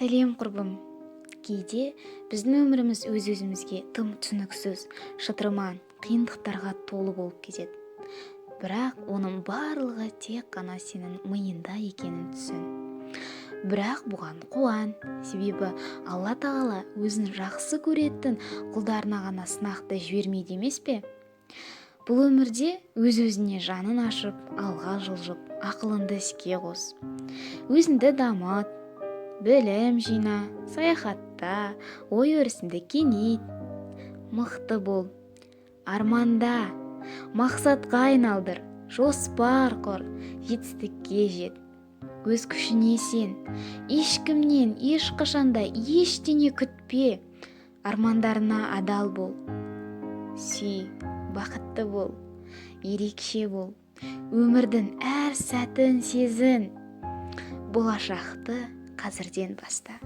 Сәлем құрбым. Кейде біздің өміріміз өз-өзімізге тым түсініксіз, шытырман, қиындықтарға толы болып кетеді. Бірақ оның барлығы тек қана сенің миында екенін түсін. Бірақ бұған қуан, себебі Алла Тағала өзін жақсы көретін құлдарына ғана сынақты жібермейді емес пе? Бұл өмірде өз-өзіне жанын ашып, алға жылжып, ақылыңды іске қос. Өзіңді дамыт, білім жина, саяхатта, ой өрісіңді кеңейт. Мықты бол, арманда, мақсатқа айналдыр, жоспар құр, жетістікке жет. Өз күшіне сен, ешкімнен, ешқашанда ештеңе күтпе. Армандарына адал бол. Сүй, бақытты бол, ерекше бол. Өмірдің әр сәтін сезін. Болашақты қазірден баста.